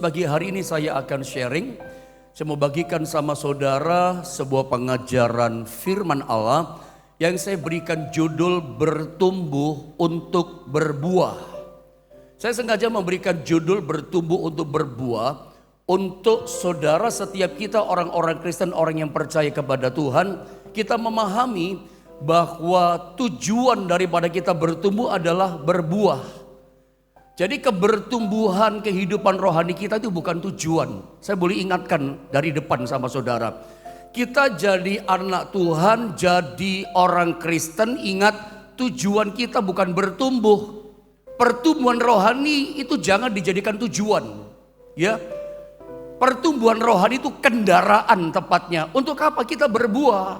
pagi hari ini saya akan sharing. Saya mau bagikan sama saudara sebuah pengajaran firman Allah yang saya berikan judul bertumbuh untuk berbuah. Saya sengaja memberikan judul bertumbuh untuk berbuah untuk saudara setiap kita orang-orang Kristen, orang yang percaya kepada Tuhan, kita memahami bahwa tujuan daripada kita bertumbuh adalah berbuah. Jadi kebertumbuhan kehidupan rohani kita itu bukan tujuan. Saya boleh ingatkan dari depan sama saudara. Kita jadi anak Tuhan, jadi orang Kristen, ingat tujuan kita bukan bertumbuh. Pertumbuhan rohani itu jangan dijadikan tujuan. Ya, pertumbuhan rohani itu kendaraan tepatnya. Untuk apa kita berbuah?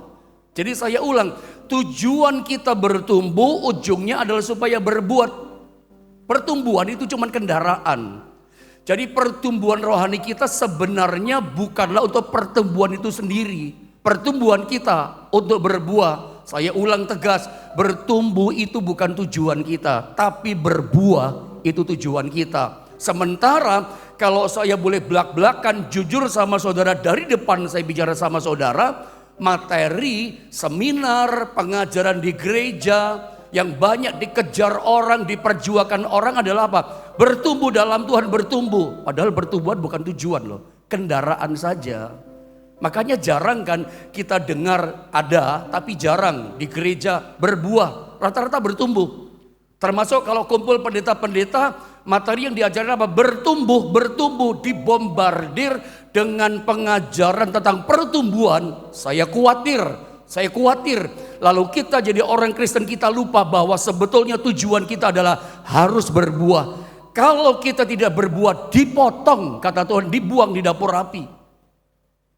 Jadi saya ulang, tujuan kita bertumbuh ujungnya adalah supaya berbuat. Pertumbuhan itu cuma kendaraan. Jadi pertumbuhan rohani kita sebenarnya bukanlah untuk pertumbuhan itu sendiri. Pertumbuhan kita untuk berbuah. Saya ulang tegas, bertumbuh itu bukan tujuan kita, tapi berbuah itu tujuan kita. Sementara kalau saya boleh belak-belakan jujur sama saudara, dari depan saya bicara sama saudara, materi, seminar, pengajaran di gereja yang banyak dikejar orang, diperjuangkan orang adalah apa? Bertumbuh dalam Tuhan, bertumbuh. Padahal bertumbuhan bukan tujuan loh, kendaraan saja. Makanya jarang kan kita dengar ada, tapi jarang di gereja berbuah. Rata-rata bertumbuh. Termasuk kalau kumpul pendeta-pendeta, materi yang diajarkan apa? Bertumbuh, bertumbuh, dibombardir dengan pengajaran tentang pertumbuhan. Saya khawatir. Lalu kita jadi orang Kristen, kita lupa bahwa sebetulnya tujuan kita adalah harus berbuah. Kalau kita tidak berbuah, dipotong, kata Tuhan, dibuang di dapur api.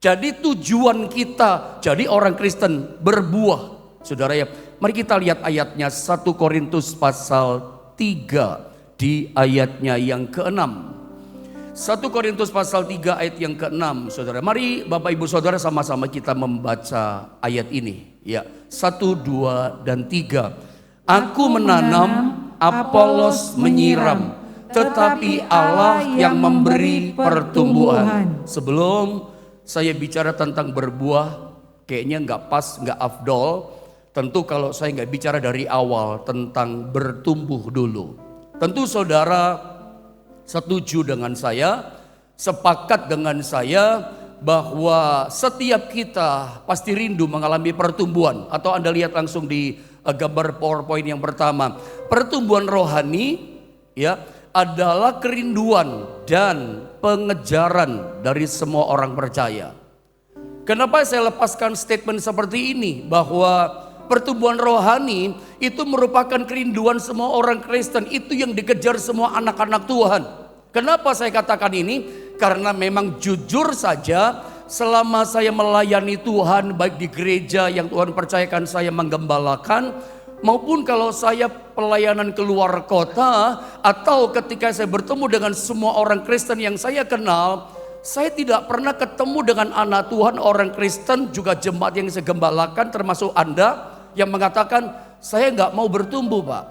Jadi tujuan kita jadi orang Kristen berbuah. Saudara ya, mari kita lihat ayatnya 1 Korintus pasal 3 di ayatnya yang ke-6. 1 Korintus pasal 3 ayat yang ke-6, saudara. Mari Bapak Ibu Saudara sama-sama kita membaca ayat ini. Ya, 1, 2, dan 3. Aku menanam, Apolos menyiram, tetapi Allah yang memberi pertumbuhan. Sebelum saya bicara tentang berbuah, kayaknya nggak pas, nggak afdol. Tentu kalau saya nggak bicara dari awal tentang bertumbuh dulu. Tentu saudara setuju dengan saya, sepakat dengan saya bahwa setiap kita pasti rindu mengalami pertumbuhan. Atau Anda lihat langsung di gambar PowerPoint yang pertama. Pertumbuhan rohani ya adalah kerinduan dan pengejaran dari semua orang percaya. Kenapa saya lepaskan statement seperti ini? Bahwa pertumbuhan rohani itu merupakan kerinduan semua orang Kristen. Itu yang dikejar semua anak-anak Tuhan. Kenapa saya katakan ini? Karena memang jujur saja selama saya melayani Tuhan, baik di gereja yang Tuhan percayakan saya menggembalakan, maupun kalau saya pelayanan keluar kota, atau ketika saya bertemu dengan semua orang Kristen yang saya kenal, saya tidak pernah ketemu dengan anak Tuhan, orang Kristen, juga jemaat yang saya gembalakan, termasuk Anda yang mengatakan, saya nggak mau bertumbuh Pak.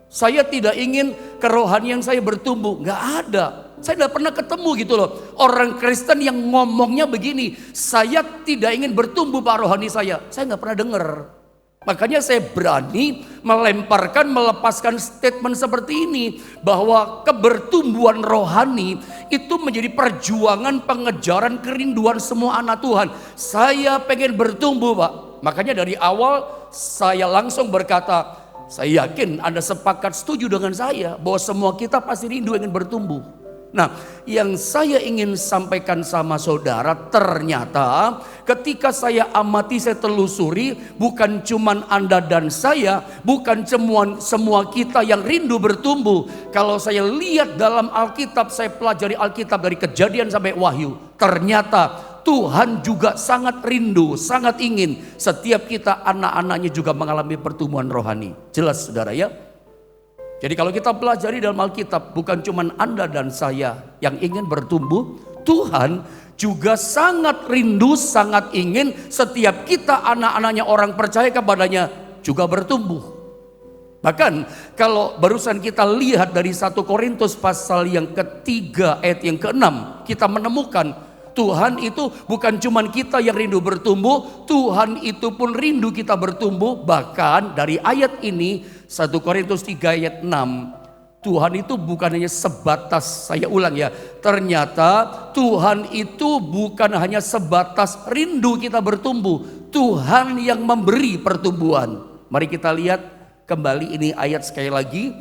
Saya tidak ingin kerohanian saya bertumbuh. Nggak ada. Saya tidak pernah ketemu gitu loh. Orang Kristen yang ngomongnya begini, saya tidak ingin bertumbuh Pak rohani saya. Saya nggak pernah dengar. Makanya saya berani melepaskan statement seperti ini. Bahwa kebertumbuhan rohani itu menjadi perjuangan, pengejaran, kerinduan semua anak Tuhan. Saya pengen bertumbuh Pak. Makanya dari awal saya langsung berkata, saya yakin Anda sepakat setuju dengan saya bahwa semua kita pasti rindu ingin bertumbuh. Nah, yang saya ingin sampaikan sama saudara, ternyata ketika saya amati, saya telusuri, bukan cuman Anda dan saya, bukan semua kita yang rindu bertumbuh. Kalau saya lihat dalam Alkitab, saya pelajari Alkitab dari Kejadian sampai Wahyu, ternyata Tuhan juga sangat rindu, sangat ingin setiap kita anak-anaknya juga mengalami pertumbuhan rohani. Jelas saudara ya? Jadi kalau kita pelajari dalam Alkitab, bukan cuma Anda dan saya yang ingin bertumbuh, Tuhan juga sangat rindu, sangat ingin setiap kita anak-anaknya orang percaya kepadanya juga bertumbuh. Bahkan kalau barusan kita lihat dari 1 Korintus pasal yang ketiga ayat yang ke-6, kita menemukan Tuhan itu bukan cuman kita yang rindu bertumbuh, Tuhan itu pun rindu kita bertumbuh. Bahkan dari ayat ini 1 Korintus 3 ayat 6, Tuhan itu bukan hanya sebatas, saya ulang ya, ternyata Tuhan itu bukan hanya sebatas rindu kita bertumbuh, Tuhan yang memberi pertumbuhan. Mari kita lihat kembali ini ayat sekali lagi,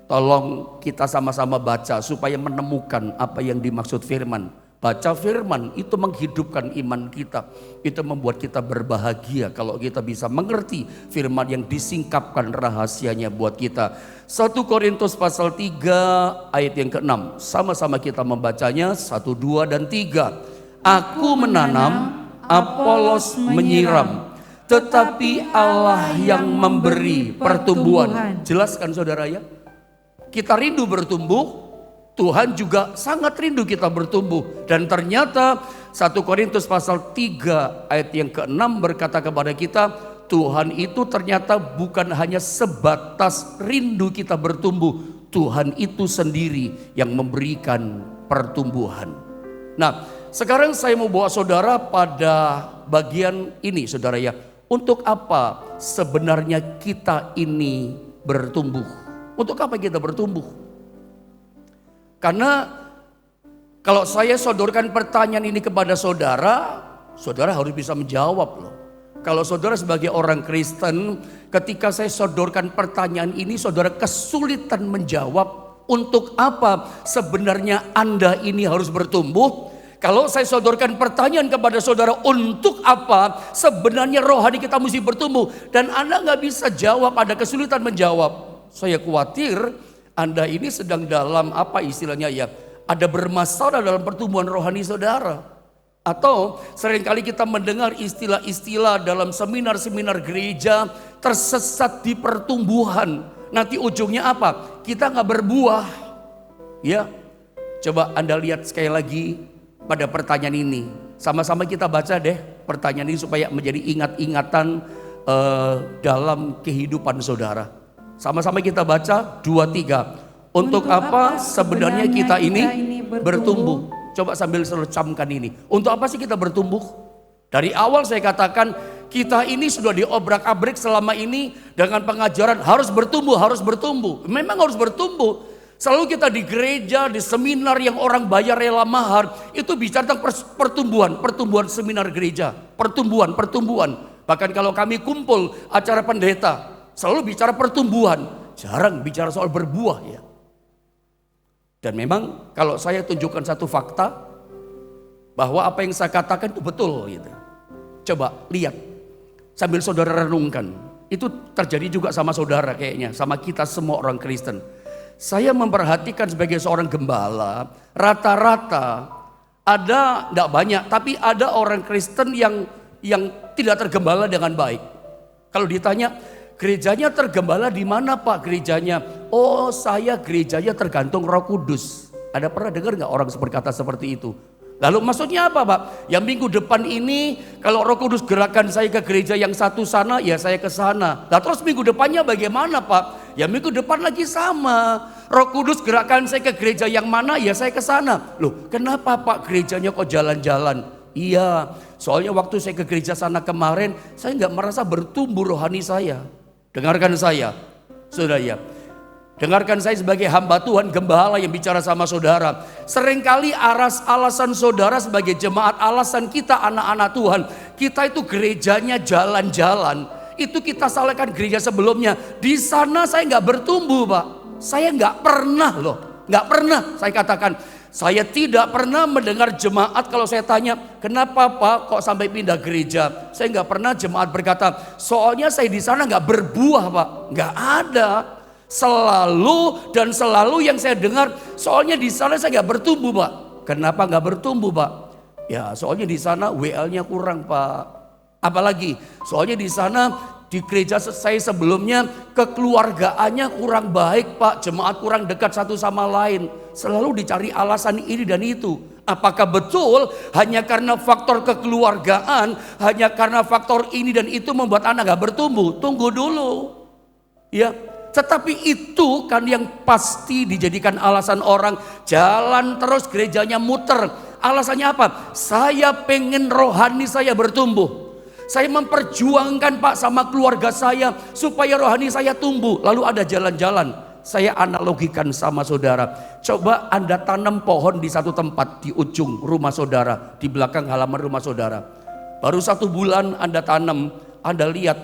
tolong kita sama-sama baca supaya menemukan apa yang dimaksud firman. Baca firman itu menghidupkan iman kita, itu membuat kita berbahagia kalau kita bisa mengerti firman yang disingkapkan rahasianya buat kita. 1 Korintus pasal 3 ayat yang ke-6, sama-sama kita membacanya 1, 2, dan 3. Aku menanam, Apolos menyiram, tetapi Allah yang memberi pertumbuhan. Jelaskan saudara ya. Kita rindu bertumbuh, Tuhan juga sangat rindu kita bertumbuh. Dan ternyata 1 Korintus pasal 3 ayat yang ke-6 berkata kepada kita, Tuhan itu ternyata bukan hanya sebatas rindu kita bertumbuh, Tuhan itu sendiri yang memberikan pertumbuhan. Nah, sekarang saya mau bawa saudara pada bagian ini saudara ya. Untuk apa sebenarnya kita ini bertumbuh? Untuk apa kita bertumbuh? Karena kalau saya sodorkan pertanyaan ini kepada saudara, saudara harus bisa menjawab loh. Kalau saudara sebagai orang Kristen, ketika saya sodorkan pertanyaan ini, saudara kesulitan menjawab untuk apa sebenarnya Anda ini harus bertumbuh. Kalau saya sodorkan pertanyaan kepada saudara, untuk apa sebenarnya rohani kita mesti bertumbuh, dan Anda nggak bisa jawab, ada kesulitan menjawab, saya khawatir Anda ini sedang dalam apa istilahnya ya, ada bermasalah dalam pertumbuhan rohani saudara. Atau seringkali kita mendengar istilah-istilah dalam seminar-seminar gereja, tersesat di pertumbuhan. Nanti ujungnya apa? Kita nggak berbuah. Ya, coba Anda lihat sekali lagi pada pertanyaan ini. Sama-sama kita baca deh pertanyaan ini supaya menjadi ingat-ingatan dalam kehidupan saudara. Sama-sama kita baca 2, 3. Untuk apa sebenarnya kita ini bertumbuh? Coba sambil selecamkan ini. Untuk apa sih kita bertumbuh? Dari awal saya katakan kita ini sudah diobrak-abrik selama ini dengan pengajaran harus bertumbuh, harus bertumbuh. Memang harus bertumbuh. Selalu kita di gereja, di seminar yang orang bayar rela mahar, itu bicara tentang pertumbuhan seminar gereja, pertumbuhan. Bahkan kalau kami kumpul acara pendeta, selalu bicara pertumbuhan, jarang bicara soal berbuah ya. Dan memang kalau saya tunjukkan satu fakta, bahwa apa yang saya katakan itu betul gitu. Coba lihat, sambil saudara renungkan, itu terjadi juga sama saudara kayaknya, sama kita semua orang Kristen. Saya memperhatikan sebagai seorang gembala, rata-rata ada, tidak banyak, tapi ada orang Kristen yang tidak tergembala dengan baik. Kalau ditanya, gerejanya tergembala di mana Pak gerejanya? Oh saya gerejanya tergantung Roh Kudus. Ada pernah dengar nggak orang berkata seperti itu? Lalu maksudnya apa Pak? Yang minggu depan ini kalau Roh Kudus gerakan saya ke gereja yang satu sana, ya saya ke sana. Nah terus minggu depannya bagaimana Pak? Ya minggu depan lagi sama. Roh Kudus gerakan saya ke gereja yang mana, ya saya ke sana. Loh kenapa Pak gerejanya kok jalan-jalan? Iya, soalnya waktu saya ke gereja sana kemarin, saya nggak merasa bertumbuh rohani saya. Dengarkan saya, saudara ya. Dengarkan saya sebagai hamba Tuhan, gembala yang bicara sama saudara. Seringkali alasan saudara sebagai jemaat, alasan kita anak-anak Tuhan, kita itu gerejanya jalan-jalan. Itu kita salahkan gereja sebelumnya. Di sana saya nggak bertumbuh Pak. Saya nggak pernah loh, nggak pernah saya katakan. Saya tidak pernah mendengar jemaat kalau saya tanya, kenapa Pak kok sampai pindah gereja? Saya nggak pernah jemaat berkata, soalnya saya di sana nggak berbuah Pak. Nggak ada. Selalu yang saya dengar, soalnya di sana saya nggak bertumbuh Pak. Kenapa nggak bertumbuh Pak? Ya soalnya di sana WL-nya kurang Pak. Apalagi soalnya di sana di gereja saya sebelumnya kekeluargaannya kurang baik Pak. Jemaat kurang dekat satu sama lain. Selalu dicari alasan ini dan itu. Apakah betul hanya karena faktor kekeluargaan, hanya karena faktor ini dan itu membuat Anda gak bertumbuh? Tunggu dulu. Ya, Tetapi itu kan yang pasti dijadikan alasan orang jalan terus gerejanya muter. Alasannya apa? Saya pengen rohani saya bertumbuh. Saya memperjuangkan Pak sama keluarga saya supaya rohani saya tumbuh. Lalu ada jalan-jalan. Saya analogikan sama saudara. Coba Anda tanam pohon di satu tempat di ujung rumah saudara, di belakang halaman rumah saudara. Baru 1 bulan Anda tanam, Anda lihat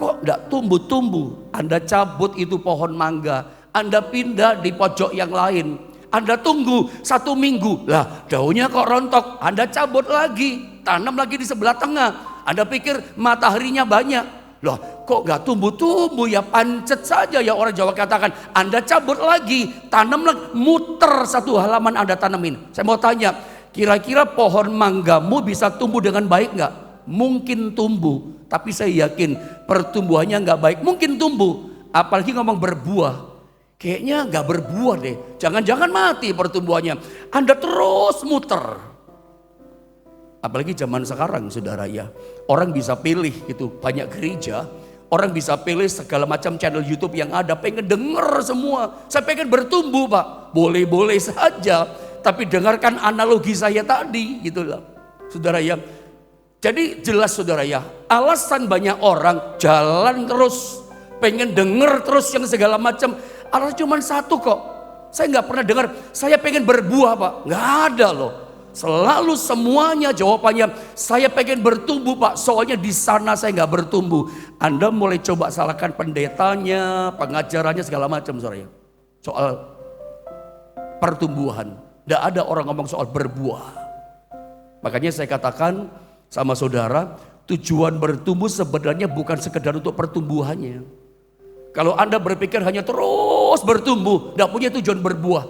kok enggak tumbuh-tumbuh. Anda cabut itu pohon mangga, Anda pindah di pojok yang lain. Anda tunggu 1 minggu, lah daunnya kok rontok. Anda cabut lagi, tanam lagi di sebelah tengah. Anda pikir mataharinya banyak, loh kok gak tumbuh-tumbuh ya, pancet saja ya orang Jawa katakan. Anda cabut lagi, tanam lagi, muter 1 halaman Anda tanemin. Saya mau tanya, kira-kira pohon manggamu bisa tumbuh dengan baik gak? Mungkin tumbuh, tapi saya yakin pertumbuhannya gak baik. Mungkin tumbuh, apalagi ngomong berbuah, kayaknya gak berbuah deh. Jangan-jangan mati pertumbuhannya. Anda terus muter. Apalagi zaman sekarang saudara ya, orang bisa pilih gitu, banyak gereja, orang bisa pilih segala macam channel YouTube yang ada, pengen denger semua. Saya pengen bertumbuh Pak, boleh-boleh saja, tapi dengarkan analogi saya tadi gitu loh saudara ya. Jadi jelas saudara ya, alasan banyak orang jalan terus, pengen denger terus yang segala macam, alasan cuma satu kok. Saya nggak pernah dengar, saya pengen berbuah Pak, nggak ada loh. Selalu semuanya jawabannya, saya pengen bertumbuh Pak, soalnya di sana saya nggak bertumbuh. Anda mulai coba salahkan pendetanya, pengajarannya segala macam saudara ya. Soal pertumbuhan, nggak ada orang ngomong soal berbuah. Makanya saya katakan sama saudara, tujuan bertumbuh sebenarnya bukan sekedar untuk pertumbuhannya. Kalau Anda berpikir hanya terus bertumbuh, nggak punya tujuan berbuah,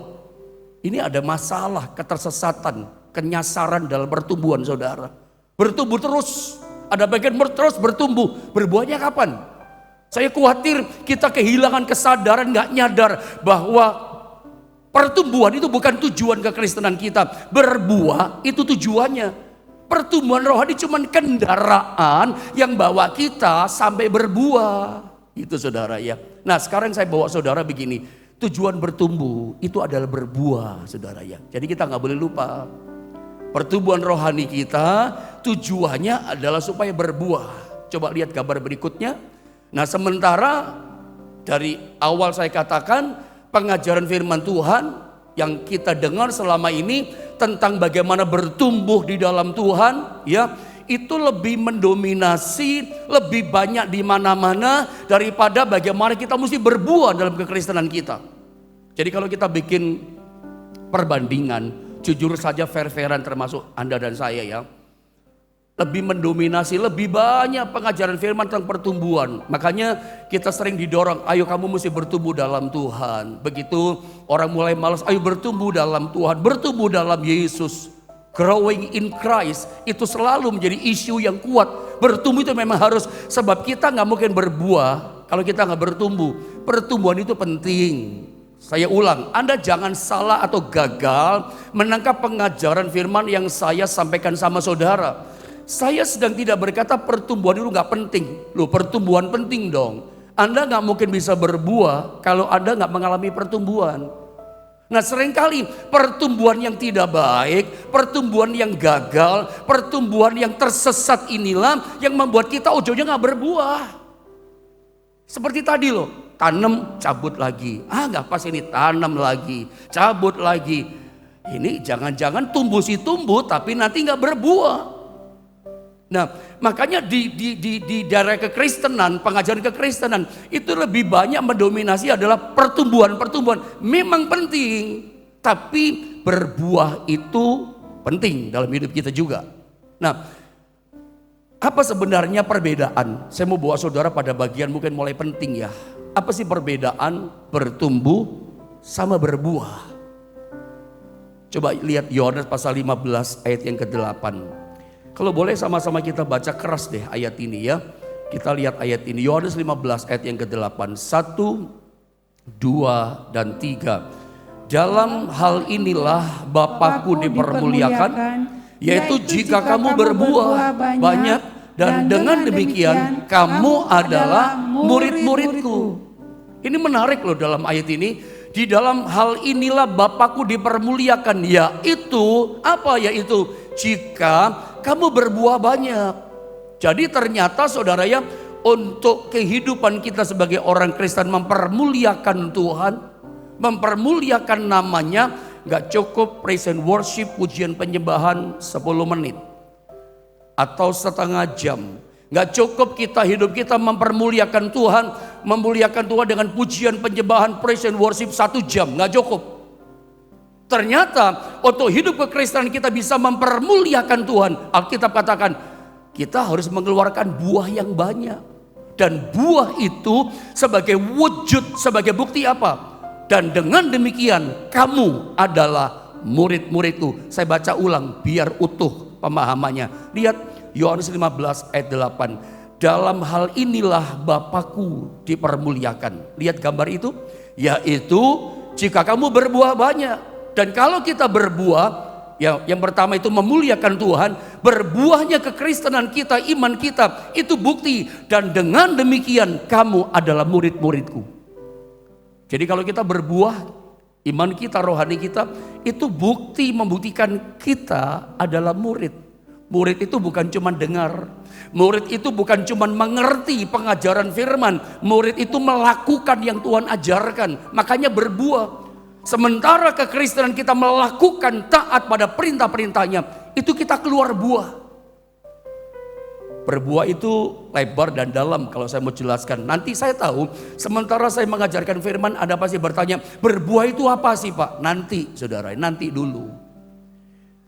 ini ada masalah, ketersesatan, kenyasaran dalam pertumbuhan saudara. Bertumbuh terus, ada bagian terus bertumbuh, berbuahnya kapan? Saya khawatir kita kehilangan kesadaran, nggak nyadar bahwa pertumbuhan itu bukan tujuan kekristenan kita. Berbuah itu tujuannya. Pertumbuhan rohani cuma kendaraan yang bawa kita sampai berbuah. Itu saudara ya. Nah sekarang saya bawa saudara begini, tujuan bertumbuh itu adalah berbuah saudara ya. Jadi kita nggak boleh lupa. Pertumbuhan rohani kita tujuannya adalah supaya berbuah. Coba lihat gambar berikutnya. Nah sementara dari awal saya katakan pengajaran firman Tuhan yang kita dengar selama ini tentang bagaimana bertumbuh di dalam Tuhan ya, itu lebih mendominasi, lebih banyak di mana-mana daripada bagaimana kita mesti berbuah dalam kekristenan kita. Jadi kalau kita bikin perbandingan, jujur saja fair-fairan termasuk Anda dan saya ya, lebih mendominasi, lebih banyak pengajaran firman tentang pertumbuhan. Makanya kita sering didorong, ayo kamu mesti bertumbuh dalam Tuhan. Begitu orang mulai malas, ayo bertumbuh dalam Tuhan, bertumbuh dalam Yesus. Growing in Christ itu selalu menjadi isu yang kuat. Bertumbuh itu memang harus, sebab kita nggak mungkin berbuah kalau kita nggak bertumbuh. Pertumbuhan itu penting. Saya ulang, Anda jangan salah atau gagal menangkap pengajaran firman yang saya sampaikan sama saudara. Saya sedang tidak berkata pertumbuhan itu nggak penting. Loh, pertumbuhan penting dong. Anda nggak mungkin bisa berbuah kalau Anda nggak mengalami pertumbuhan. Nah seringkali pertumbuhan yang tidak baik, pertumbuhan yang gagal, pertumbuhan yang tersesat inilah yang membuat kita ujungnya nggak berbuah. Seperti tadi loh, tanam cabut lagi, nggak pas ini, tanam lagi, cabut lagi. Ini jangan-jangan tumbuh sih tumbuh tapi nanti nggak berbuah. Nah makanya di daerah kekristenan, pengajaran kekristenan itu lebih banyak mendominasi adalah pertumbuhan. Memang penting, tapi berbuah itu penting dalam hidup kita juga. Nah apa sebenarnya perbedaan? Saya mau bawa saudara pada bagian mungkin mulai penting ya. Apa sih perbedaan bertumbuh sama berbuah? Coba lihat Yohanes pasal 15 ayat yang ke-8. Kalau boleh sama-sama kita baca keras deh ayat ini ya. Kita lihat ayat ini, Yohanes 15 ayat yang ke-8. 1, 2, dan 3. Dalam hal inilah Bapakku dipermuliakan, yaitu jika kamu berbuah banyak, dan dengan demikian kamu adalah murid-muridku. Ini menarik loh dalam ayat ini. Di dalam hal inilah Bapakku dipermuliakan. Yaitu, apa yaitu? Jika kamu berbuah banyak. Jadi ternyata saudara ya, untuk kehidupan kita sebagai orang Kristen mempermuliakan Tuhan, mempermuliakan namanya, gak cukup praise and worship, pujian penyembahan 10 menit atau setengah jam. Gak cukup hidup kita mempermuliakan Tuhan, memuliakan Tuhan dengan pujian penyembahan praise and worship 1 jam, gak cukup. Ternyata untuk hidup kekristenan kita bisa mempermuliakan Tuhan. Alkitab katakan kita harus mengeluarkan buah yang banyak. Dan buah itu sebagai wujud, sebagai bukti apa? Dan dengan demikian kamu adalah murid-muridku. Saya baca ulang biar utuh pemahamannya. Lihat Yohanes 15 ayat 8. Dalam hal inilah Bapakku dipermuliakan. Lihat gambar itu. Yaitu jika kamu berbuah banyak. Dan kalau kita berbuah, yang pertama itu memuliakan Tuhan, berbuahnya kekristenan kita, iman kita, itu bukti. Dan dengan demikian kamu adalah murid-muridku. Jadi kalau kita berbuah, iman kita, rohani kita, itu bukti membuktikan kita adalah murid. Murid itu bukan cuma dengar, murid itu bukan cuma mengerti pengajaran firman, murid itu melakukan yang Tuhan ajarkan, makanya berbuah. Sementara kekristenan kita melakukan taat pada perintah-perintahnya, itu kita keluar buah. Berbuah itu lebar dan dalam kalau saya mau jelaskan. Nanti saya tahu, sementara saya mengajarkan firman, Anda pasti bertanya, berbuah itu apa sih Pak? Nanti saudara, nanti dulu.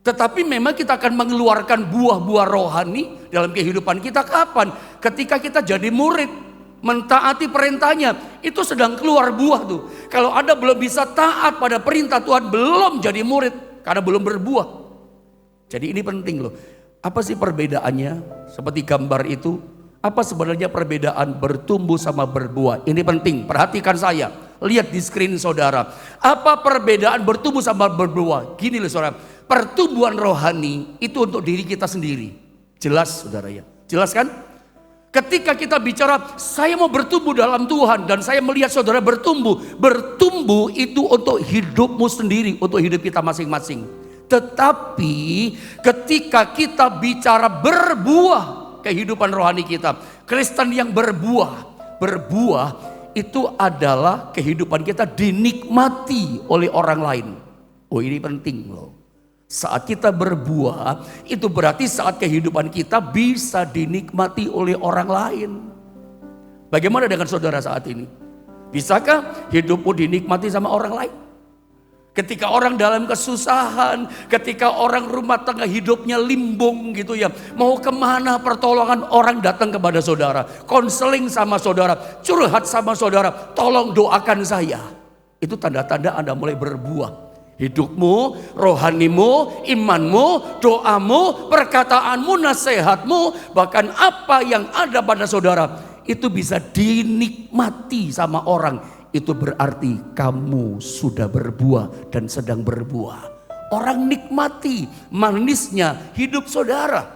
Tetapi memang kita akan mengeluarkan buah-buah rohani dalam kehidupan kita kapan? Ketika kita jadi murid. Mentaati perintahnya, itu sedang keluar buah tuh. Kalau Anda belum bisa taat pada perintah Tuhan, belum jadi murid karena belum berbuah. Jadi ini penting loh. Apa sih perbedaannya? Seperti gambar itu, apa sebenarnya perbedaan bertumbuh sama berbuah? Ini penting, perhatikan saya. Lihat di screen saudara. Apa perbedaan bertumbuh sama berbuah? Gini loh saudara, pertumbuhan rohani itu untuk diri kita sendiri. Jelas saudara ya? Jelas kan? Ketika kita bicara, saya mau bertumbuh dalam Tuhan dan saya melihat saudara bertumbuh. Bertumbuh itu untuk hidupmu sendiri, untuk hidup kita masing-masing. Tetapi ketika kita bicara berbuah, kehidupan rohani kita, Kristen yang berbuah itu adalah kehidupan kita dinikmati oleh orang lain. Oh ini penting loh. Saat kita berbuah, itu berarti saat kehidupan kita bisa dinikmati oleh orang lain. Bagaimana dengan saudara saat ini? Bisakah hidupmu dinikmati sama orang lain? Ketika orang dalam kesusahan, ketika orang rumah tangga hidupnya limbung gitu ya, mau kemana pertolongan, orang datang kepada saudara, konseling sama saudara, curhat sama saudara, tolong doakan saya. Itu tanda-tanda Anda mulai berbuah. Hidupmu, rohanimu, imanmu, doamu, perkataanmu, nasihatmu, bahkan apa yang ada pada saudara, itu bisa dinikmati sama orang. Itu berarti kamu sudah berbuah dan sedang berbuah. Orang nikmati manisnya hidup saudara.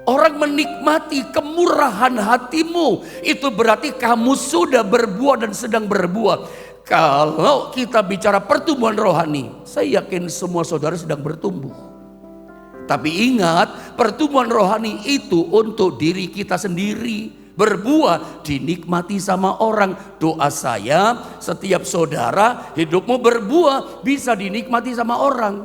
Orang menikmati kemurahan hatimu. Itu berarti kamu sudah berbuah dan sedang berbuah. Kalau kita bicara pertumbuhan rohani, saya yakin semua saudara sedang bertumbuh. Tapi ingat, pertumbuhan rohani itu untuk diri kita sendiri. Berbuah dinikmati sama orang. Doa saya, setiap saudara hidupmu berbuah bisa dinikmati sama orang.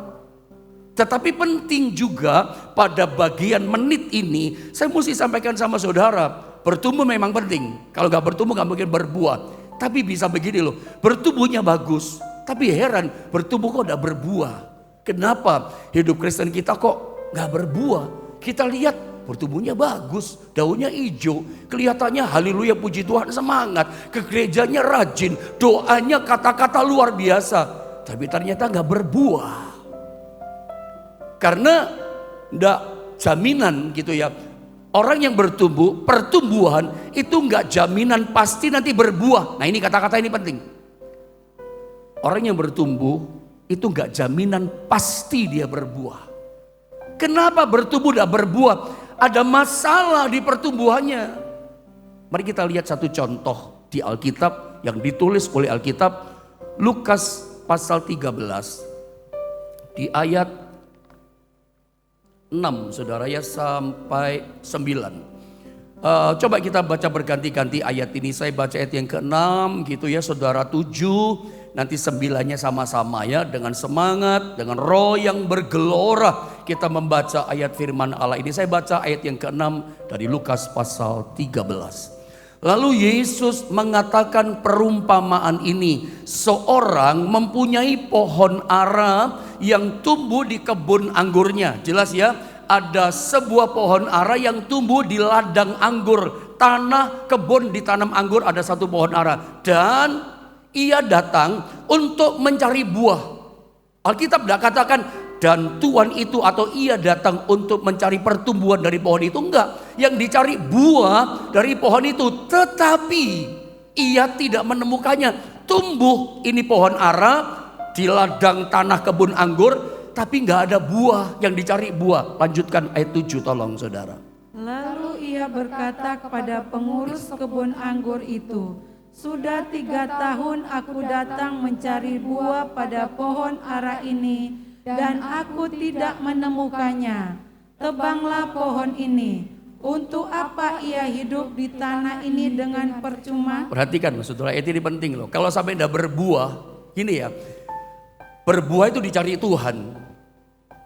Tetapi penting juga pada bagian menit ini, saya mesti sampaikan sama saudara, bertumbuh memang penting. Kalau gak bertumbuh gak mungkin berbuah. Tapi bisa begini loh, bertumbuhnya bagus, tapi heran bertumbuh kok gak berbuah. Kenapa hidup Kristen kita kok gak berbuah? Kita lihat bertumbuhnya bagus, daunnya hijau, kelihatannya haleluya puji Tuhan semangat, ke gerejanya rajin, doanya kata-kata luar biasa, tapi ternyata gak berbuah. Karena gak jaminan gitu ya. Orang yang bertumbuh, pertumbuhan itu enggak jaminan pasti nanti berbuah. Nah ini kata-kata ini penting. Orang yang bertumbuh itu enggak jaminan pasti dia berbuah. Kenapa bertumbuh dan berbuah? Ada masalah di pertumbuhannya. Mari kita lihat satu contoh di Alkitab yang ditulis oleh Alkitab, Lukas pasal 13 di ayat 6 saudara ya sampai 9. Coba kita baca berganti-ganti ayat ini. Saya baca ayat yang ke-6 gitu ya saudara, 7, nanti 9-nya sama-sama ya. Dengan semangat, dengan roh yang bergelora kita membaca ayat firman Allah ini. Saya baca ayat yang ke-6 dari Lukas pasal 13. Lalu Yesus mengatakan perumpamaan ini. Seorang mempunyai pohon ara yang tumbuh di kebun anggurnya. Jelas ya. Ada sebuah pohon ara yang tumbuh di ladang anggur. Tanah kebun ditanam anggur, ada satu pohon ara. Dan ia datang untuk mencari buah. Alkitab tidak katakan dan Tuhan itu atau ia datang untuk mencari pertumbuhan dari pohon itu. Enggak. Yang dicari buah dari pohon itu. Tetapi ia tidak menemukannya. Tumbuh ini pohon ara di ladang tanah kebun anggur, tapi nggak ada buah, yang dicari buah. Lanjutkan ayat 7 tolong saudara. Lalu ia berkata kepada pengurus kebun anggur itu, sudah 3 tahun aku datang mencari buah pada pohon ara ini dan aku tidak menemukannya. Tebanglah pohon ini. Untuk apa ia hidup di tanah ini dengan percuma? Perhatikan saudara, ayat ini penting loh. Kalau sampai tidak berbuah, gini ya, berbuah itu dicari Tuhan.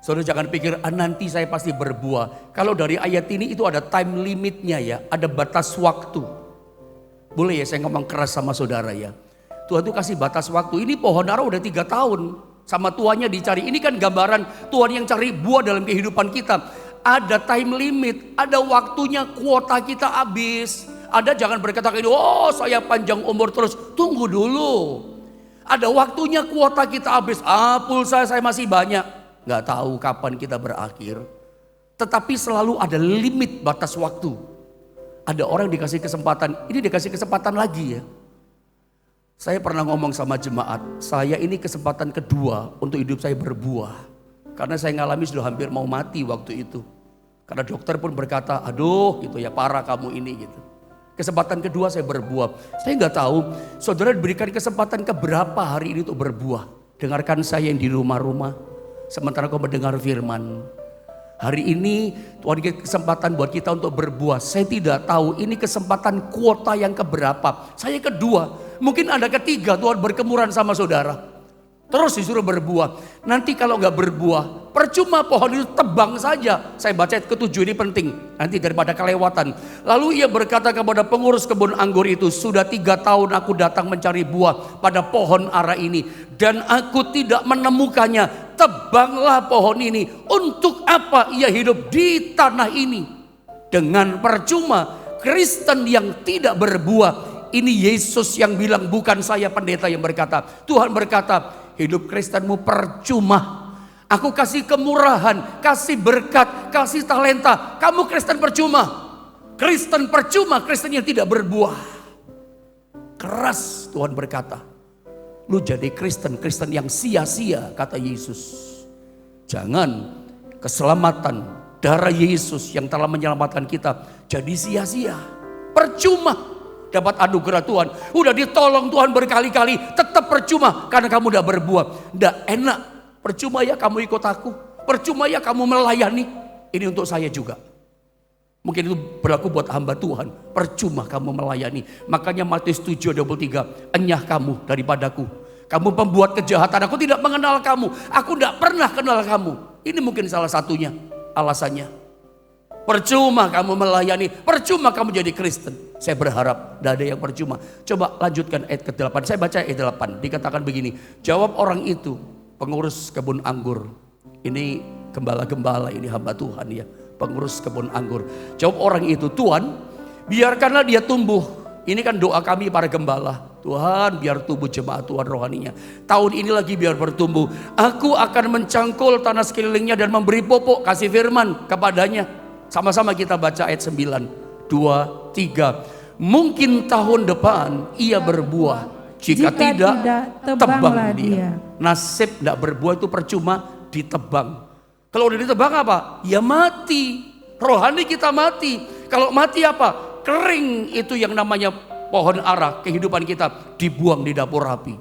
Saudara jangan pikir nanti saya pasti berbuah. Kalau dari ayat ini itu ada time limitnya ya, ada batas waktu. Boleh ya saya ngomong keras sama saudara ya. Tuhan tuh kasih batas waktu. Ini pohon ara udah 3 tahun sama tuannya dicari. Ini kan gambaran Tuhan yang cari buah dalam kehidupan kita. Ada time limit, ada waktunya, kuota kita habis. Ada jangan berkata ini, oh saya panjang umur terus. Tunggu dulu. Ada waktunya, kuota kita habis. Pulsa saya masih banyak. Gak tahu kapan kita berakhir. Tetapi selalu ada limit batas waktu. Ada orang dikasih kesempatan, ini dikasih kesempatan lagi ya. Saya pernah ngomong sama jemaat, saya ini kesempatan kedua untuk hidup saya berbuah. Karena saya ngalami sudah hampir mau mati waktu itu. Karena dokter pun berkata, aduh gitu ya, parah kamu ini gitu. Kesempatan kedua saya berbuah. Saya nggak tahu saudara diberikan kesempatan keberapa hari ini untuk berbuah. Dengarkan saya yang di rumah-rumah. Sementara kau mendengar firman. Hari ini Tuhan berikan kesempatan buat kita untuk berbuah. Saya tidak tahu ini kesempatan kuota yang keberapa. Saya kedua. Mungkin ada ketiga, Tuhan berkemuran sama saudara. Terus disuruh berbuah. Nanti kalau nggak berbuah, percuma pohon itu tebang saja. Saya baca ayat ke-7 ini penting. Nanti daripada kelewatan. Lalu ia berkata kepada pengurus kebun anggur itu, sudah 3 tahun aku datang mencari buah pada pohon ara ini. Dan aku tidak menemukannya. Tebanglah pohon ini. Untuk apa ia hidup di tanah ini? Dengan percuma. Kristen yang tidak berbuah. Ini Yesus yang bilang, bukan saya pendeta yang berkata. Tuhan berkata, hidup Kristenmu percuma. Aku kasih kemurahan, kasih berkat, kasih talenta. Kamu Kristen percuma. Kristen percuma, Kristen yang tidak berbuah. Keras Tuhan berkata. Lu jadi Kristen, Kristen yang sia-sia, kata Yesus. Jangan keselamatan darah Yesus yang telah menyelamatkan kita jadi sia-sia. Percuma dapat anugerah Tuhan. Udah ditolong Tuhan berkali-kali, tetap percuma karena kamu udah berbuah. Nggak enak. Percuma ya kamu ikut aku. Percuma ya kamu melayani. Ini untuk saya juga. Mungkin itu berlaku buat hamba Tuhan. Percuma kamu melayani. Makanya Matius 7:23, enyah kamu daripadaku. Kamu pembuat kejahatan, aku tidak mengenal kamu. Aku tidak pernah kenal kamu. Ini mungkin salah satunya alasannya. Percuma kamu melayani, percuma kamu jadi Kristen. Saya berharap tidak ada yang percuma. Coba lanjutkan ayat ke-8. Saya baca ayat 8. Dikatakan begini. Jawab orang itu, pengurus kebun anggur. Ini gembala-gembala, ini hamba Tuhan ya. Pengurus kebun anggur. Jawab orang itu, Tuhan biarkanlah dia tumbuh. Ini kan doa kami para gembala. Tuhan biar tumbuh jemaat Tuhan rohaninya. Tahun ini lagi biar bertumbuh. Aku akan mencangkul tanah sekelilingnya dan memberi pupuk. Kasih firman kepadanya. Sama-sama kita baca ayat 9, 2, 3. Mungkin tahun depan ia berbuah. Jika tidak tebang dia. Nasib tidak berbuah itu percuma, ditebang. Kalau udah ditebang apa? Ya mati. Rohani kita mati. Kalau mati apa? Kering itu yang namanya pohon ara kehidupan kita dibuang di dapur api.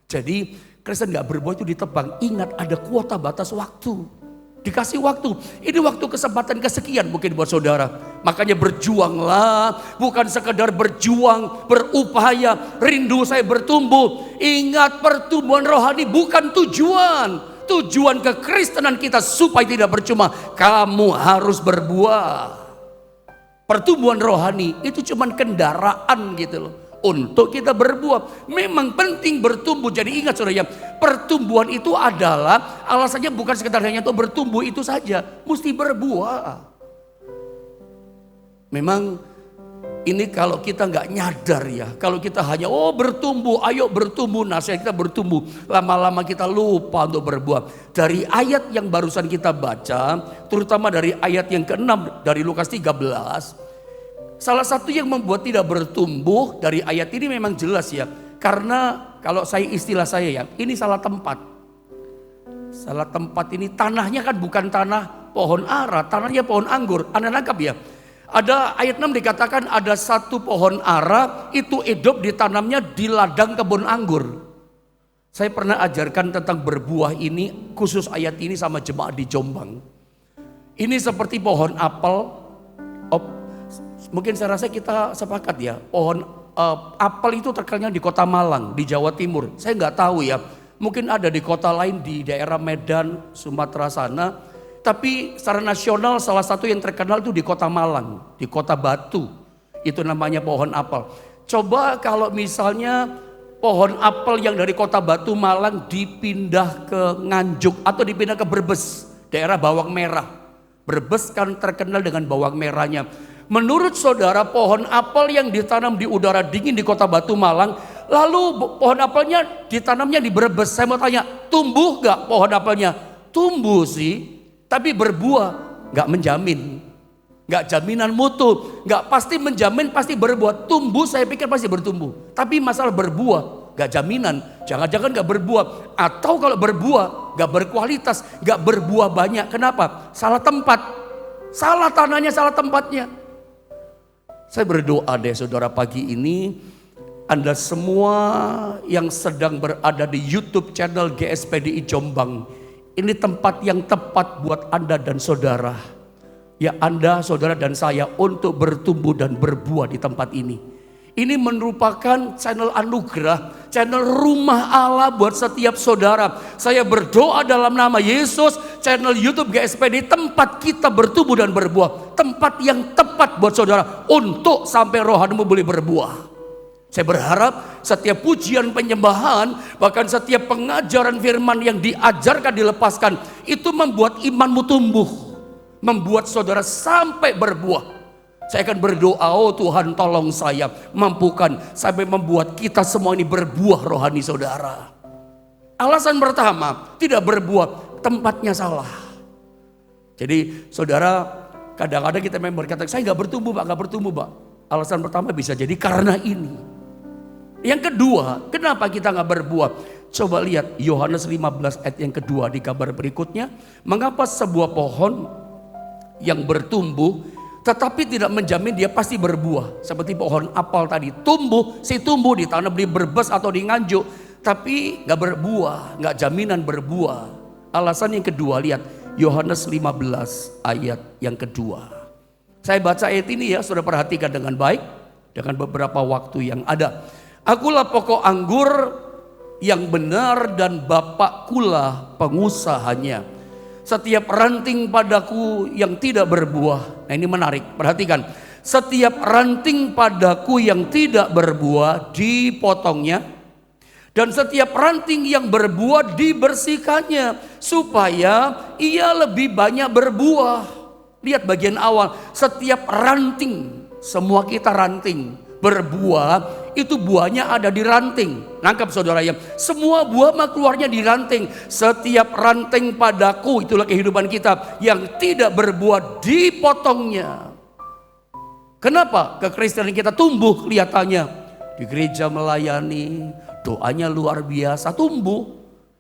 Jadi Kristen gak berbuah itu ditebang. Ingat ada kuota batas waktu. Dikasih waktu. Ini waktu kesempatan kesekian mungkin buat saudara. Makanya berjuanglah. Bukan sekedar berjuang, berupaya. Rindu saya bertumbuh. Ingat pertumbuhan rohani bukan tujuan. Tujuan kekristenan kita supaya tidak percuma. Kamu harus berbuah. Pertumbuhan rohani itu cuma kendaraan gitu loh. Untuk kita berbuah. Memang penting bertumbuh. Jadi ingat saudara ya. Pertumbuhan itu adalah alasannya bukan sekedar hanya untuk bertumbuh itu saja. Mesti berbuah. Memang ini kalau kita nggak nyadar ya, kalau kita hanya bertumbuh, ayo bertumbuh, nasihat kita bertumbuh, lama-lama kita lupa untuk berbuah. Dari ayat yang barusan kita baca, terutama dari ayat yang ke-6 dari Lukas 13, salah satu yang membuat tidak bertumbuh dari ayat ini memang jelas ya, karena kalau istilah saya ya, ini salah tempat. Salah tempat ini tanahnya kan bukan tanah pohon ara, tanahnya pohon anggur. Anda nangkap ya? Ada ayat 6 dikatakan ada satu pohon ara itu hidup ditanamnya di ladang kebun anggur. Saya pernah ajarkan tentang berbuah ini khusus ayat ini sama jemaat di Jombang. Ini seperti pohon apel. Mungkin saya rasa kita sepakat ya, pohon apel itu terkenal di kota Malang, di Jawa Timur. Saya nggak tahu ya, mungkin ada di kota lain di daerah Medan, Sumatera sana. Tapi secara nasional salah satu yang terkenal itu di kota Malang, di kota Batu. Itu namanya pohon apel. Coba kalau misalnya pohon apel yang dari kota Batu Malang dipindah ke Nganjuk atau dipindah ke Brebes, daerah bawang merah. Brebes kan terkenal dengan bawang merahnya. Menurut saudara pohon apel yang ditanam di udara dingin di kota Batu Malang, lalu pohon apelnya ditanamnya di Brebes. Saya mau tanya, tumbuh gak pohon apelnya? Tumbuh sih. Tapi berbuah gak menjamin, gak jaminan mutu, gak pasti menjamin pasti berbuah. Tumbuh saya pikir pasti bertumbuh. Tapi masalah berbuah gak jaminan, jangan-jangan gak berbuah. Atau kalau berbuah gak berkualitas, gak berbuah banyak. Kenapa? Salah tempat, salah tanahnya, salah tempatnya. Saya berdoa deh saudara pagi ini, Anda semua yang sedang berada di YouTube channel GSPDI Jombang, ini tempat yang tepat buat Anda dan saudara. Ya Anda, saudara dan saya untuk bertumbuh dan berbuah di tempat ini. Ini merupakan channel anugerah, channel rumah Allah buat setiap saudara. Saya berdoa dalam nama Yesus, channel YouTube GSPD tempat kita bertumbuh dan berbuah. Tempat yang tepat buat saudara untuk sampai rohanimu boleh berbuah. Saya berharap setiap pujian penyembahan, bahkan setiap pengajaran firman yang diajarkan, dilepaskan, itu membuat imanmu tumbuh. Membuat saudara sampai berbuah. Saya akan berdoa, Tuhan tolong saya, mampukan sampai membuat kita semua ini berbuah rohani saudara. Alasan pertama, tidak berbuah, tempatnya salah. Jadi saudara, kadang-kadang kita memang berkata, saya gak bertumbuh Pak. Alasan pertama bisa jadi karena ini. Yang kedua, kenapa kita gak berbuah? Coba lihat Yohanes 15 ayat yang kedua di gambar berikutnya. Mengapa sebuah pohon yang bertumbuh tetapi tidak menjamin dia pasti berbuah? Seperti pohon apel tadi, tumbuh ditanam di Brebes atau di Nganjuk, tapi gak berbuah, gak jaminan berbuah. Alasan yang kedua, lihat Yohanes 15 ayat yang kedua. Saya baca ayat ini ya, sudah perhatikan dengan baik dengan beberapa waktu yang ada. Akulah pokok anggur yang benar dan Bapakkulah pengusahanya. Setiap ranting padaku yang tidak berbuah. Nah ini menarik, perhatikan. Setiap ranting padaku yang tidak berbuah dipotongnya. Dan setiap ranting yang berbuah dibersihkannya. Supaya ia lebih banyak berbuah. Lihat bagian awal. Setiap ranting, semua kita ranting. Berbuah itu buahnya ada di ranting. Nangkap saudara ya, semua buah mah keluarnya di ranting. Setiap ranting padaku, itulah kehidupan kita, yang tidak berbuah dipotongnya. Kenapa kekristenan kita tumbuh kelihatannya? Di gereja melayani, doanya luar biasa, tumbuh.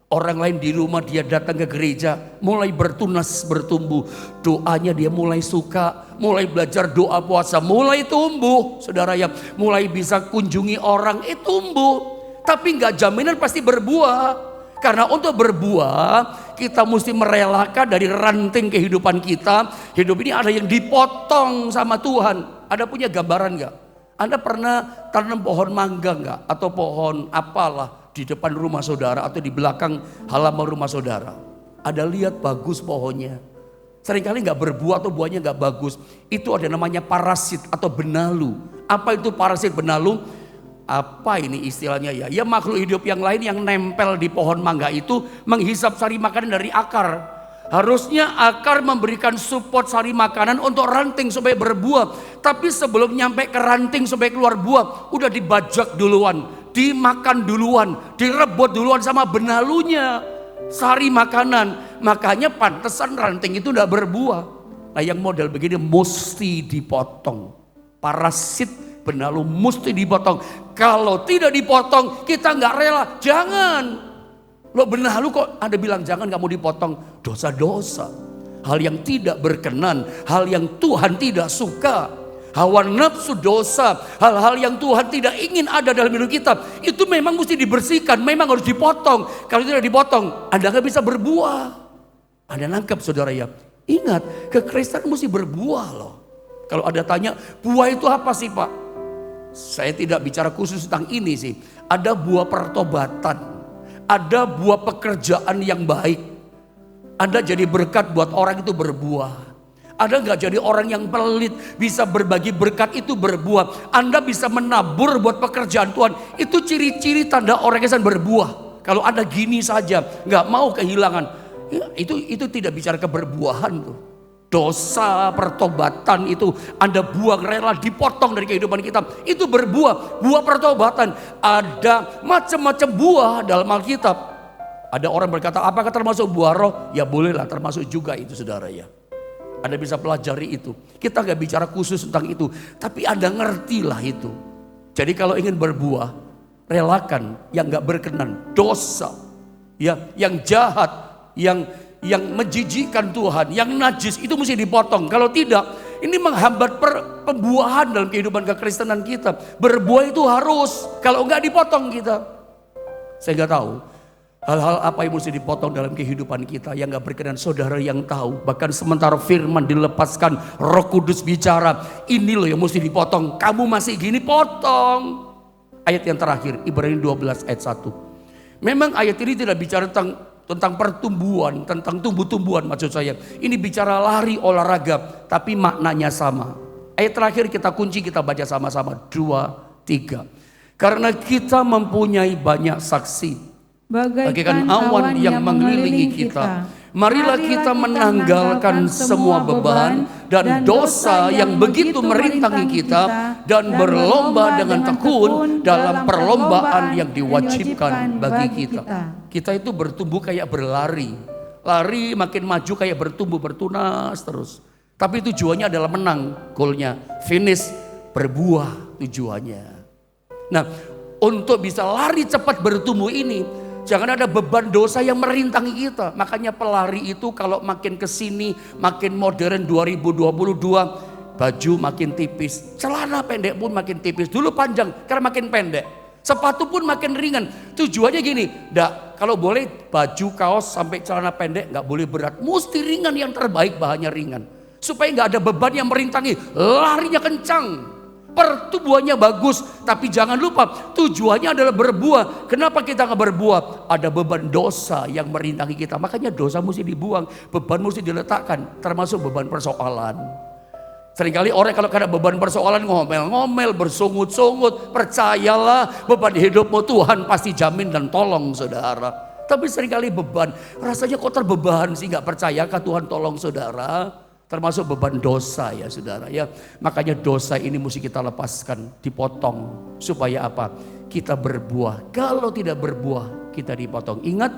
Orang lain di rumah dia datang ke gereja, mulai bertunas bertumbuh. Doanya dia mulai suka, mulai belajar doa puasa, mulai tumbuh. Saudara ya, mulai bisa kunjungi orang, tumbuh. Tapi nggak jaminan pasti berbuah. Karena untuk berbuah, kita mesti merelakan dari ranting kehidupan kita. Hidup ini ada yang dipotong sama Tuhan. Ada punya gambaran nggak? Anda pernah tanam pohon mangga nggak? Atau pohon apalah di depan rumah saudara atau di belakang halaman rumah saudara? Ada lihat bagus pohonnya. Seringkali nggak berbuah atau buahnya nggak bagus. Itu ada namanya parasit atau benalu. Apa itu parasit benalu? Apa ini istilahnya ya? Ya makhluk hidup yang lain yang nempel di pohon mangga itu menghisap sari makanan dari akar. Harusnya akar memberikan support sari makanan untuk ranting supaya berbuah. Tapi sebelum nyampe ke ranting supaya keluar buah, udah dibajak duluan, dimakan duluan, direbut duluan sama benalunya. Sari makanan, makanya pantesan ranting itu udah berbuah. Nah yang model begini mesti dipotong. Parasit benalu mesti dipotong. Kalau tidak dipotong kita nggak rela. Jangan. Lo benalu kok Anda bilang jangan, nggak mau dipotong. Dosa-dosa, hal yang tidak berkenan, hal yang Tuhan tidak suka, hawa nafsu dosa, hal-hal yang Tuhan tidak ingin ada dalam hidup kita, itu memang mesti dibersihkan, memang harus dipotong. Kalau tidak dipotong Anda nggak bisa berbuah. Anda nangkep saudara ya? Ingat, kekristenan mesti berbuah loh. Kalau ada tanya buah itu apa sih Pak? Saya tidak bicara khusus tentang ini sih. Ada buah pertobatan, ada buah pekerjaan yang baik. Anda jadi berkat buat orang itu berbuah. Anda gak jadi orang yang pelit, bisa berbagi berkat itu berbuah. Anda bisa menabur buat pekerjaan Tuhan, itu ciri-ciri tanda orang yang berbuah. Kalau Anda gini saja, gak mau kehilangan, ya, itu tidak bicara keberbuahan tuh. Dosa pertobatan itu Anda buang, rela dipotong dari kehidupan kita, itu berbuah, buah pertobatan. Ada macam-macam buah dalam Alkitab. Ada orang berkata apakah termasuk buah roh? Ya bolehlah termasuk juga itu saudara ya. Anda bisa pelajari itu. Kita gak bicara khusus tentang itu, tapi Anda ngertilah itu. Jadi kalau ingin berbuah, relakan yang gak berkenan, dosa, ya, yang jahat, yang menjijikkan Tuhan, yang najis, itu mesti dipotong. Kalau tidak, ini menghambat pembuahan dalam kehidupan kekristenan kita. Berbuah itu harus, kalau enggak dipotong kita. Saya enggak tahu hal-hal apa yang mesti dipotong dalam kehidupan kita yang enggak berkenan. Saudara yang tahu. Bahkan sementara firman dilepaskan, Roh Kudus bicara, ini loh yang mesti dipotong. Kamu masih gini, potong. Ayat yang terakhir, Ibrani 12 ayat 1. Memang ayat ini tidak bicara tentang pertumbuhan, tentang tumbuh-tumbuhan maksud saya. Ini bicara lari olahraga, tapi maknanya sama. Ayat terakhir kita kunci, kita baca sama-sama. 2, 3. Karena kita mempunyai banyak saksi, bagaikan awan yang mengelilingi kita. Marilah kita menanggalkan semua beban dan dosa yang begitu merintangi kita, dan berlomba dengan tekun dalam perlombaan yang diwajibkan bagi kita. Kita itu bertumbuh kayak berlari. Lari makin maju kayak bertumbuh, bertunas terus. Tapi tujuannya adalah menang, goalnya, finish, berbuah tujuannya. Nah, untuk bisa lari cepat bertumbuh ini, jangan ada beban dosa yang merintangi kita. Makanya pelari itu kalau makin kesini, makin modern 2022, baju makin tipis, celana pendek pun makin tipis. Dulu panjang, karena makin pendek. Sepatu pun makin ringan. Tujuannya gini, kalau boleh baju, kaos sampai celana pendek nggak boleh berat. Mesti ringan, yang terbaik bahannya ringan. Supaya nggak ada beban yang merintangi, larinya kencang. Pertumbuhannya bagus, tapi jangan lupa tujuannya adalah berbuah. Kenapa kita nggak berbuah? Ada beban dosa yang merintangi kita. Makanya dosa mesti dibuang, beban mesti diletakkan, termasuk beban persoalan. Seringkali orang kalau ada beban persoalan ngomel-ngomel, bersungut-sungut. Percayalah, beban hidupmu Tuhan pasti jamin dan tolong saudara. Tapi seringkali beban, rasanya kok terbeban sih, nggak percayakah Tuhan tolong saudara? Termasuk beban dosa ya saudara ya. Makanya dosa ini mesti kita lepaskan, dipotong. Supaya apa? Kita berbuah. Kalau tidak berbuah, kita dipotong. Ingat,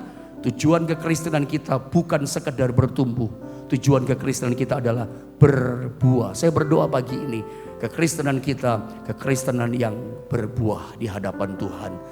tujuan kekristenan kita bukan sekedar bertumbuh. Tujuan kekristenan kita adalah berbuah. Saya berdoa pagi ini, kekristenan kita, kekristenan yang berbuah di hadapan Tuhan.